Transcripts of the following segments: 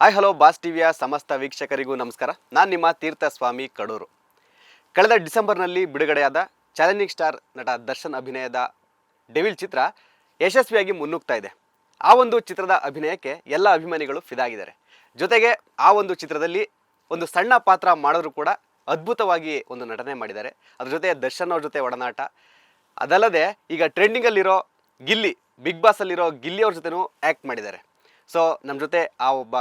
Hi hello boss ಟಿವಿಯ ಸಮಸ್ತ ವೀಕ್ಷಕರಿಗೂ ನಮಸ್ಕಾರ. ನಾನು ನಿಮ್ಮ ತೀರ್ಥಸ್ವಾಮಿ ಕಡೂರು. ಕಳೆದ ಡಿಸೆಂಬರ್ನಲ್ಲಿ ಬಿಡುಗಡೆಯಾದ ಚಾಲೆಂಜಿಂಗ್ ಸ್ಟಾರ್ ನಟ ದರ್ಶನ್ ಅಭಿನಯದ ಡೆವಿಲ್ ಚಿತ್ರ ಯಶಸ್ವಿಯಾಗಿ ಮುನ್ನುಗ್ತಾ ಇದೆ. ಆ ಒಂದು ಚಿತ್ರದ ಅಭಿನಯಕ್ಕೆ ಎಲ್ಲ ಅಭಿಮಾನಿಗಳು ಫಿದಾಗಿದ್ದಾರೆ. ಜೊತೆಗೆ ಆ ಒಂದು ಚಿತ್ರದಲ್ಲಿ ಒಂದು ಸಣ್ಣ ಪಾತ್ರ ಮಾಡಿದ್ರು ಕೂಡ ಅದ್ಭುತವಾಗಿ ಒಂದು ನಟನೆ ಮಾಡಿದ್ದಾರೆ. ಅದ್ರ ಜೊತೆ ದರ್ಶನ್ ಅವ್ರ ಜೊತೆ ಒಡನಾಟ, ಅದಲ್ಲದೆ ಈಗ ಟ್ರೆಂಡಿಂಗಲ್ಲಿರೋ ಗಿಲ್ಲಿ, ಬಿಗ್ ಬಾಸಲ್ಲಿರೋ ಗಿಲ್ಲಿ ಅವ್ರ ಜೊತೆನೂ ಆ್ಯಕ್ಟ್ ಮಾಡಿದ್ದಾರೆ. ಸೊ ನಮ್ಮ ಜೊತೆ ಆ ಒಬ್ಬ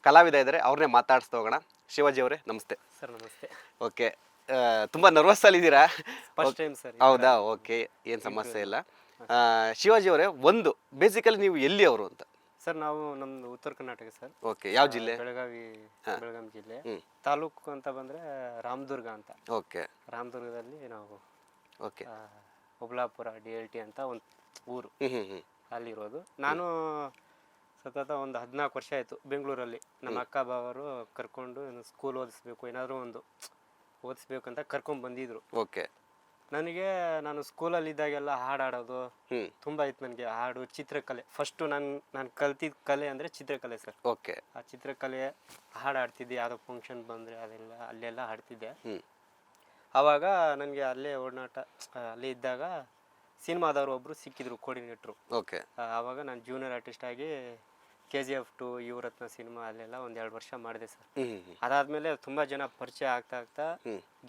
ಕಲಾವಿದ ಇದ್ದಾರೆ, ಅವ್ರನ್ನೇ ಮಾತಾಡಿಸ್ತಾ ಹೋಗೋಣ. ಶಿವಾಜಿ ಅವರೇ ನಮಸ್ತೆ. ಸರ್ ನಮಸ್ತೆ. ಓಕೆ, ತುಂಬ ನರ್ವಸ್ ಅಲ್ಲಿದ್ದೀರಾ? First time sir. ಹೌದಾ? ಓಕೆ, ಏನು ಸಮಸ್ಯೆ ಇಲ್ಲ. ಶಿವಾಜಿ ಅವರೇ, ಒಂದು ಬೇಸಿಕಲಿ ನೀವು ಎಲ್ಲಿ ಅವರು ಅಂತ? ಸರ್ ನಾವು ನಮ್ದು ಉತ್ತರ ಕರ್ನಾಟಕ ಸರ್. ಓಕೆ, ಯಾವ ಜಿಲ್ಲೆ? ಬೆಳಗಾವಿ ಜಿಲ್ಲೆ. ತಾಲೂಕು ಅಂತ ಬಂದ್ರೆ ರಾಮದುರ್ಗ ಅಂತ. ಓಕೆ, ರಾಮದುರ್ಗದಲ್ಲಿ ನಾವು ಓಕೆ, ಒಬ್ಲಾಪುರ DLT ಅಂತ ಒಂದು ಊರು, ಅಲ್ಲಿರೋದು. ನಾನು ಸತತ ಒಂದು 14 ವರ್ಷ ಆಯಿತು ಬೆಂಗಳೂರಲ್ಲಿ. ನಮ್ಮ ಅಕ್ಕ ಬಾವರು ಕರ್ಕೊಂಡು ಸ್ಕೂಲ್ ಓದಿಸ್ಬೇಕು, ಏನಾದರೂ ಒಂದು ಓದಿಸ್ಬೇಕು ಅಂತ ಕರ್ಕೊಂಡು ಬಂದಿದ್ರು. ಓಕೆ, ನನಗೆ ನಾನು ಸ್ಕೂಲಲ್ಲಿದ್ದಾಗೆಲ್ಲ ಹಾಡಾಡೋದು ತುಂಬ ಇತ್ತು. ನನಗೆ ಹಾಡು, ಚಿತ್ರಕಲೆ. ಫಸ್ಟು ನಾನು ಕಲ್ತಿದ್ದ ಕಲೆ ಅಂದರೆ ಚಿತ್ರಕಲೆ ಸರ್. ಓಕೆ, ಆ ಚಿತ್ರಕಲೆ ಹಾಡಾಡ್ತಿದ್ದೆ. ಯಾವುದೋ ಫಂಕ್ಷನ್ ಬಂದರೆ ಅಲ್ಲೆಲ್ಲ ಹಾಡ್ತಿದ್ದೆ. ಆವಾಗ ನನಗೆ ಅಲ್ಲೇ ಒಡನಾಟ, ಅಲ್ಲೇ ಇದ್ದಾಗ ಸಿನಿಮಾದವರು ಒಬ್ಬರು ಸಿಕ್ಕಿದ್ರು, ಕೋಆರ್ಡಿನೇಟ್ರು. ಓಕೆ, ಆವಾಗ ನಾನು ಜೂನಿಯರ್ ಆರ್ಟಿಸ್ಟ್ ಆಗಿ KGF 2, ಯುವರತ್ನ ಸಿನಿಮಾ ಅಲ್ಲೆಲ್ಲ ಒಂದು 2 ವರ್ಷ ಮಾಡಿದೆ ಸರ್. ಅದಾದಮೇಲೆ ತುಂಬ ಜನ ಪರಿಚಯ ಆಗ್ತಾ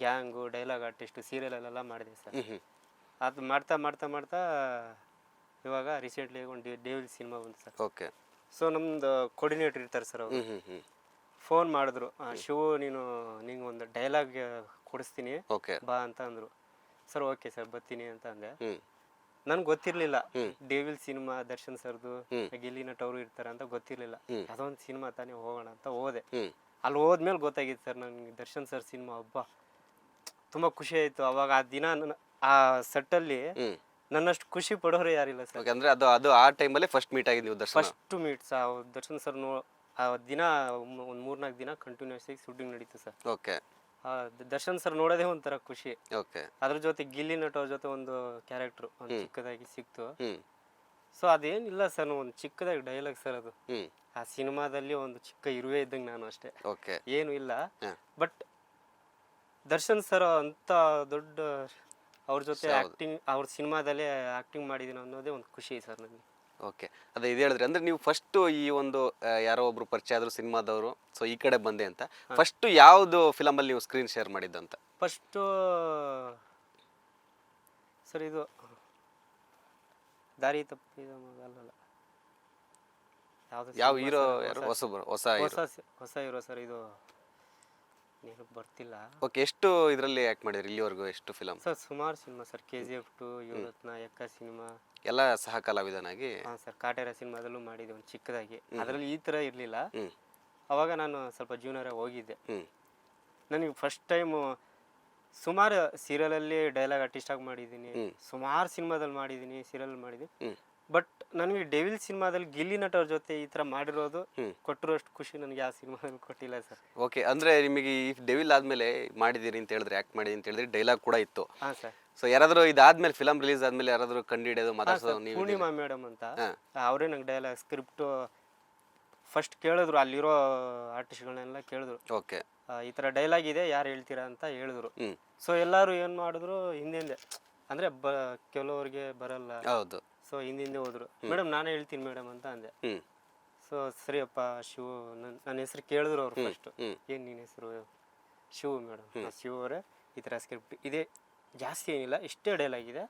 ಗ್ಯಾಂಗು, ಡೈಲಾಗ್ ಆರ್ಟಿಸ್ಟು, ಸೀರಿಯಲಲ್ಲೆಲ್ಲ ಮಾಡಿದೆ ಸರ್. ಅದು ಮಾಡ್ತಾ ಇವಾಗ ರೀಸೆಂಟ್ಲಿ ಒಂದು ಡೆವಿಲ್ ಸಿನಿಮಾ ಬಂತು ಸರ್. ಓಕೆ. ಸೊ ನಮ್ಮದು ಕೋಆರ್ಡಿನೇಟರ್ ಇರ್ತಾರೆ ಸರ್, ಅವರು ಫೋನ್ ಮಾಡಿದ್ರು, ಶಿವು ನಿಂಗೆ ಒಂದು ಡೈಲಾಗ್ ಕೊಡಿಸ್ತೀನಿ ಬಾ ಅಂತ ಅಂದರು. ಸರ್ ಓಕೆ ಸರ್ ಬರ್ತೀನಿ ಅಂತ ಅಂದೆ. ನನ್ಗೆ ಗೊತ್ತಿರ್ಲಿಲ್ಲ ಡೆವಿಲ್ ಸಿನಿಮಾ ದರ್ಶನ್ ಸರ್ದು, ಗಿಲ್ಲಿ ನಟ ಅವರು ಇರ್ತಾರೆ ಅಂತ ಗೊತ್ತಿರ್ಲಿಲ್ಲ. ಅದೊಂದು ಸಿನಿಮಾ ತಾನೇ, ಹೋಗೋಣ ಅಂತ ಹೋದೆ. ಅಲ್ಲಿ ಹೋದ್ಮೇಲೆ ಗೊತ್ತಾಗಿತ್ತು ಸರ್ ನನಗೆ ದರ್ಶನ್ ಸರ್ ಸಿನಿಮಾ. ಹಬ್ಬ ತುಂಬಾ ಖುಷಿ ಆಯ್ತು. ಅವಾಗ ಆ ದಿನ ಆ ಸೆಟ್ಟಲ್ಲಿ ನನ್ನಷ್ಟು ಖುಷಿ ಪಡೋರು ಯಾರಿಲ್ಲ ಸರ್. ಅಂದ್ರೆ ಅದು ಆ ಟೈಮಲ್ಲಿ ಫಸ್ಟ್ ಮೀಟ್ ಆಗಿದ್ದು Darshan. First meet Darshan sir. ಆ ದಿನ ಒಂದು 3-4 ದಿನ ಕಂಟಿನ್ಯೂಸ್ ಆಗಿ ಶೂಟಿಂಗ್ ನಡೀತು ಸರ್. ಓಕೆ. ದರ್ಶನ್ ಸರ್ ನೋಡೋದೇ ಒಂಥರ ಖುಷಿ. ಓಕೆ. ಅದ್ರ ಜೊತೆ ಗಿಲ್ಲಿ ನಟ ಅವ್ರ ಜೊತೆ ಒಂದು ಕ್ಯಾರೆಕ್ಟರ್ ಒಂದು ಚಿಕ್ಕದಾಗಿ ಸಿಕ್ತು. ಸೊ ಅದೇನಿಲ್ಲ ಸರ್, ಒಂದು ಚಿಕ್ಕದಾಗಿ ಡೈಲಾಗ್ ಸರ್ ಅದು. ಆ ಸಿನಿಮಾದಲ್ಲಿ ಒಂದು ಚಿಕ್ಕ ಇರುವೆ ಇದ್ದಂಗೆ ನಾನು ಅಷ್ಟೇ, ಏನು ಇಲ್ಲ. ಬಟ್ ದರ್ಶನ್ ಸರ್ ಅಂತ ದೊಡ್ಡ ಅವ್ರ ಜೊತೆ ಆಕ್ಟಿಂಗ್, ಅವ್ರ ಸಿನಿಮಾದಲ್ಲೇ ಆಕ್ಟಿಂಗ್ ಮಾಡಿದೀನಿ ಅನ್ನೋದೇ ಒಂದು ಖುಷಿ ಸರ್ ನನಗೆ. ಓಕೆ, ಅದೇ ಇದು ಹೇಳಿದ್ರಿ. ಅಂದ್ರೆ ನೀವು ಫಸ್ಟು ಈ ಒಂದು ಯಾರೋ ಒಬ್ರು ಪರಿಚಯ ಆದ್ರು ಸಿನಿಮಾದವರು, ಸೊ ಈ ಕಡೆ ಬಂದೆ ಅಂತ. ಫಸ್ಟ್ ಯಾವುದು ಫಿಲಮಲ್ಲಿ ನೀವು ಸ್ಕ್ರೀನ್ ಶೇರ್ ಮಾಡಿದ್ದು ಅಂತ? ಫಸ್ಟು ಸರ್ ಇದು ದಾರಿ ತಪ್ಪಿದ ಮಗಲ್ಲ, ಯಾವ ಹೀರೋ? ಹೊಸ ಹೀರೋ ಸರ್, ಇದು ನೆನಪು ಬರ್ತಿಲ್ಲ. ಓಕೆ, ಎಷ್ಟು ಇದರಲ್ಲಿ ಆಕ್ಟ್ ಮಾಡಿದ್ರಿ ಇಲ್ಲಿವರೆಗೂ? ಎಷ್ಟು ಫಿಲಮ್ ಸರ್? ಸುಮಾರು ಸಿನಿಮಾ ಸರ್. KGF 2, ಯುವರತ್ನ, ಎಕ್ಕ ಸಿನಿಮಾ ಎಲ್ಲ ಸಹ ಕಲಾವಿದನಾಗಿ. ಹಾಂ ಸರ್. ಕಾಟೇರ ಸಿನಿಮಾದಲ್ಲೂ ಮಾಡಿದೆ ಒಂದು ಚಿಕ್ಕದಾಗಿ. ಅದರಲ್ಲಿ ಈ ಥರ ಇರಲಿಲ್ಲ. ಅವಾಗ ನಾನು ಸ್ವಲ್ಪ ಜೂನಿಯರ್ ಹೋಗಿದ್ದೆ. ನನಗೆ ಫಸ್ಟ್ ಟೈಮು ಸುಮಾರು ಸೀರಿಯಲಲ್ಲಿ ಡೈಲಾಗ್ ಆರ್ಟಿಸ್ಟ್ ಆಗಿ ಮಾಡಿದ್ದೀನಿ, ಸುಮಾರು ಸಿನಿಮಾದಲ್ಲಿ ಮಾಡಿದ್ದೀನಿ, ಸೀರಿಯಲ್ ಮಾಡಿದ್ದೀನಿ. ಬಟ್ ನನಗೆ ಡೆವಿಲ್ ಸಿನಿಮಾದಲ್ಲಿ ಗಿಲ್ಲಿ ನಟ ಅವ್ರ ಜೊತೆ ಈ ಥರ ಮಾಡಿರೋದು, ಕೊಟ್ಟಿರೋಷ್ಟು ಖುಷಿ ನನಗೆ ಆ ಸಿನಿಮಾದಲ್ಲಿ ಕೊಟ್ಟಿಲ್ಲ ಸರ್. ಓಕೆ, ಅಂದರೆ ನಿಮಗೆ ಈ ಡೆವಿಲ್ ಆದಮೇಲೆ ಮಾಡಿದ್ದೀರಿ ಅಂತ ಹೇಳಿದ್ರೆ, ಆ್ಯಕ್ಟ್ ಮಾಡಿದ್ದೀನಿ ಅಂತ ಹೇಳಿದ್ರೆ, ಡೈಲಾಗ್ ಕೂಡ ಇತ್ತು. ಹಾಂ ಸರ್. ಸೊ ಯಾರಾದರೂ ಇದಾದ್ಮೇಲೆ, ಫಿಲಮ್ ರಿಲೀಸ್ ಆದ್ಮೇಲೆ ಯಾರಾದರೂ ಕಂಡು ಹಿಡಿಯೋದು, ಮಾತಾಡ್ಸೋದು? ನೀವು ಪೂರ್ಣಿಮಾ ಮೇಡಮ್ ಅಂತ, ಅವರೇ ನಂಗೆ ಡೈಲಾಗ್ ಸ್ಕ್ರಿಪ್ಟು ಫಸ್ಟ್ ಕೇಳಿದ್ರು, ಅಲ್ಲಿರೋ ಆರ್ಟಿಸ್ಟ್ಗಳನ್ನೆಲ್ಲ ಕೇಳಿದ್ರು. ಓಕೆ, ಈ ಥರ ಡೈಲಾಗ್ ಇದೆ, ಯಾರು ಹೇಳ್ತೀರಾ ಅಂತ ಹೇಳಿದ್ರು. ಸೊ ಎಲ್ಲರೂ ಏನು ಮಾಡಿದ್ರು, ಹಿಂದೆ ಅಂದರೆ ಕೆಲವ್ರಿಗೆ ಬರಲ್ಲ. ಹೌದು. ಸೊ ಹಿಂದೆ ಹೋದ್ರು. ಮೇಡಮ್ ನಾನೇ ಹೇಳ್ತೀನಿ ಮೇಡಮ್ ಅಂತ ಅಂದೆ. ಸೊ ಸರಿಯಪ್ಪ ಶಿವು, ನನ್ನ ಹೆಸರು ಕೇಳಿದ್ರು ಅವ್ರು ಫಸ್ಟ್. ಏನು ನಿನ್ನ ಹೆಸರು? ಶಿವು ಮೇಡಮ್. ಶಿವು ಅವರೇ, ಈ ಥರ ಸ್ಕ್ರಿಪ್ಟ್ ಇದೆ, ಜಾಸ್ತಿ ಏನಿಲ್ಲ, ಇಷ್ಟೇ ಡೈಲಾಗ್ ಇದೆ.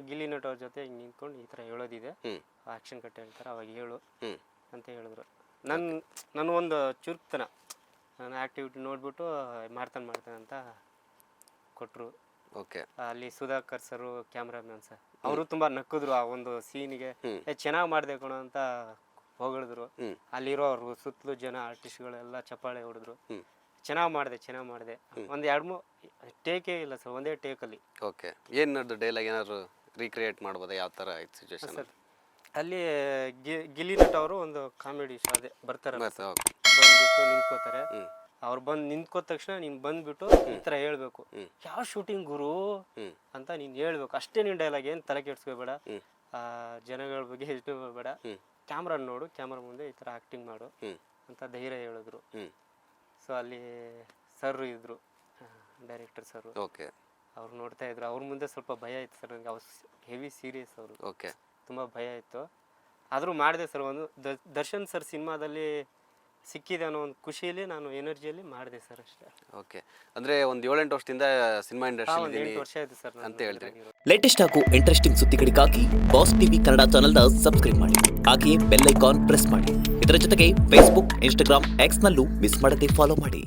ಗಿಲ್ಲಿ ನಟ ಅವ್ರ ಜೊತೆ ಹಿಂಗೆ ನಿಂತ್ಕೊಂಡು ಈ ಥರ ಹೇಳೋದಿದೆ, ಆ್ಯಕ್ಷನ್ ಕಟ್ ಹೇಳ್ತಾರೆ, ಅವಾಗ ಹೇಳು ಅಂತ ಹೇಳಿದ್ರು. ನನ್ನ ಒಂದು ಚುರುಕ್ತನ, ನನ್ನ ಆ್ಯಕ್ಟಿವಿಟಿ ನೋಡಿಬಿಟ್ಟು ಮಾಡ್ತಾನೆ ಅಂತ ಕೊಟ್ಟರು. ಓಕೆ. ಅಲ್ಲಿ ಸುಧಾಕರ್ ಸರು ಕ್ಯಾಮ್ರಾಮನ್ ಸರ್, ಅವರು ತುಂಬ ನಕ್ಕಿದ್ರು ಆ ಒಂದು ಸೀನಿಗೆ. ಚೆನ್ನಾಗಿ ಮಾಡಿದೆ ಕಣೋ ಅಂತ ಹೊಗಳಿದ್ರು. ಅಲ್ಲಿರೋ ಅವರು ಸುತ್ತಲೂ ಜನ ಆರ್ಟಿಸ್ಟ್ಗಳೆಲ್ಲ ಚಪ್ಪಾಳೆ ಹೊಡೆದ್ರು. ಚೆನ್ನಾಗಿ ಮಾಡಿದೆ. ಒಂದು 2-3 ಟೇಕೇ ಇಲ್ಲ ಸರ್, ಒಂದೇ ಟೇಕಲ್ಲಿ. ಓಕೆ, ಏನು ನಡೆದು ಡೈಲಾಗ್ ಏನಾದ್ರು ರೀಕ್ರಿಯೇಟ್ ಮಾಡ್ಬೋದಾ? ಯಾವ ಥರ ಆಯ್ತು ಸಿಚುವೇಶನ್ ಸರ್? ಅಲ್ಲಿ ಗಿಲ್ಲಿ ನಟ ಅವರು ಒಂದು ಕಾಮಿಡಿ ಶೋ ಅದೇ ಬರ್ತಾರೆ, ಬಂದ್ಬಿಟ್ಟು ನಿಂತ್ಕೋತಾರೆ. ಅವ್ರು ಬಂದು ನಿಂತ್ಕೋದ ತಕ್ಷಣ ನೀನು ಬಂದ್ಬಿಟ್ಟು ಈ ಥರ ಹೇಳ್ಬೇಕು, ಯಾವ ಶೂಟಿಂಗ್ ಗುರು ಅಂತ ನೀನು ಹೇಳ್ಬೇಕು ಅಷ್ಟೇ. ನೀನು ಡೈಲಾಗ್ ಏನು ತಲೆ ಕೆಡ್ಸ್ಕೋಬೇಡ, ಜನಗಳ ಬಗ್ಗೆ ಯೋಚನೆ ಮಾಡಬೇಡ, ಕ್ಯಾಮ್ರಾ ನೋಡು, ಕ್ಯಾಮ್ರಾ ಮುಂದೆ ಈ ಥರ ಆ್ಯಕ್ಟಿಂಗ್ ಮಾಡು ಅಂತ ಧೈರ್ಯ ಹೇಳಿದ್ರು. ಹ್ಞೂ ಸೊ ಅಲ್ಲಿ ಸರ್ ಇದ್ದರು, ಡೈರೆಕ್ಟರ್ ಸರ್. ಓಕೆ. ಅವ್ರು ನೋಡ್ತಾ ಇದ್ರು. ಅವ್ರ ಮುಂದೆ ಸ್ವಲ್ಪ ಭಯ ಇತ್ತು ಸರ್ ನನಗೆ. ಅವ್ರು ಹೆವಿ ಸೀರಿಯಸ್ ಅವರು. ಓಕೆ. ತುಂಬ ಭಯ ಇತ್ತು. ಆದರೂ ಮಾಡಿದೆ ಸರ್. ಒಂದು ದರ್ಶನ್ ಸರ್ ಸಿನಿಮಾದಲ್ಲಿ ಸಿಕ್ಕಿದೆ ಅನ್ನೋ ಒಂದು ಖುಷಿಯಲ್ಲಿ ನಾನು ಎನರ್ಜಿಯಲ್ಲಿ ಮಾಡಿದೆ ಸರ್ ಅಷ್ಟೇ. ಓಕೆ. ಅಂದರೆ ಒಂದು 7-8 ವರ್ಷದಿಂದ ಸಿನಿಮಾ ಇಂಡಸ್ಟ್ರಿ ಒಂದು 8 ವರ್ಷ ಆಯಿತು ಸರ್ ಅಂತ ಹೇಳಿದ್ರಿ. ಲೇಟೆಸ್ಟ್ ಹಾಗೂ ಇಂಟ್ರೆಸ್ಟಿಂಗ್ ಸುದ್ದಿಗಳಿಗಾಗಿ ಬಾಸ್ ಟಿವಿ ಕನ್ನಡ ಚಾನೆಲ್ನ ಸಬ್ಸ್ಕ್ರೈಬ್ ಮಾಡಿ. ಹಾಗೆಯೇ ಬೆಲ್ ಐಕಾನ್ ಪ್ರೆಸ್ ಮಾಡಿ. ಇದರ ಜೊತೆಗೆ ಫೇಸ್ಬುಕ್, ಇನ್ಸ್ಟಾಗ್ರಾಮ್, ಎಕ್ಸ್ನಲ್ಲೂ ಮಿಸ್ ಮಾಡದೆ ಫಾಲೋ ಮಾಡಿ.